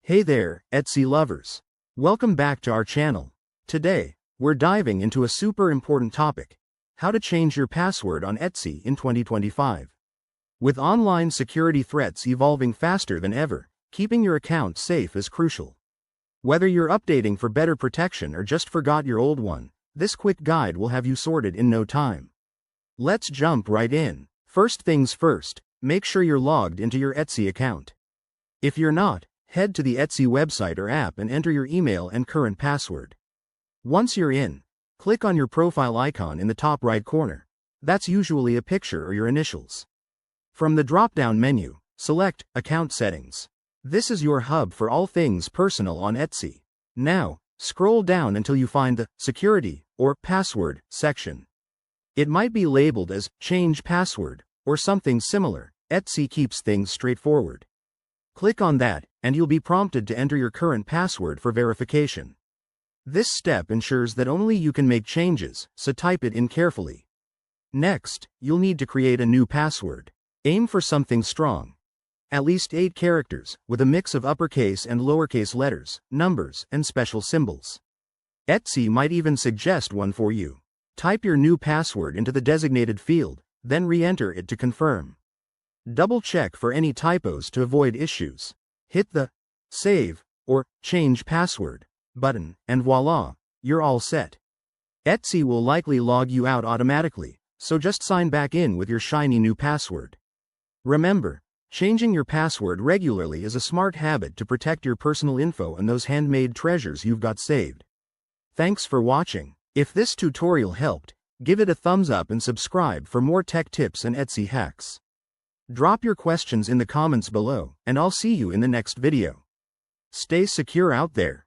Hey there, Etsy lovers. Welcome back to our channel. Today, we're diving into a super important topic: how to change your password on Etsy in 2025. With online security threats evolving faster than ever, keeping your account safe is crucial. Whether you're updating for better protection or just forgot your old one, this quick guide will have you sorted in no time. Let's jump right in. First things first, make sure you're logged into your Etsy account. If you're not, head to the Etsy website or app and enter your email and current password. Once you're in, click on your profile icon in the top right corner. That's usually a picture or your initials. From the drop-down menu, select Account Settings. This is your hub for all things personal on Etsy. Now, scroll down until you find the Security or Password section. It might be labeled as Change Password or something similar. Etsy keeps things straightforward. Click on that, and you'll be prompted to enter your current password for verification. This step ensures that only you can make changes, so type it in carefully. Next, you'll need to create a new password. Aim for something strong. At least 8 characters, with a mix of uppercase and lowercase letters, numbers, and special symbols. Etsy might even suggest one for you. Type your new password into the designated field, then re-enter it to confirm. Double-check for any typos to avoid issues. Hit the Save or Change Password button, and voila, you're all set. Etsy will likely log you out automatically, so just sign back in with your shiny new password. Remember, changing your password regularly is a smart habit to protect your personal info and those handmade treasures you've got saved. Thanks for watching. If this tutorial helped, give it a thumbs up and subscribe for more tech tips and Etsy hacks. Drop your questions in the comments below, and I'll see you in the next video. Stay secure out there.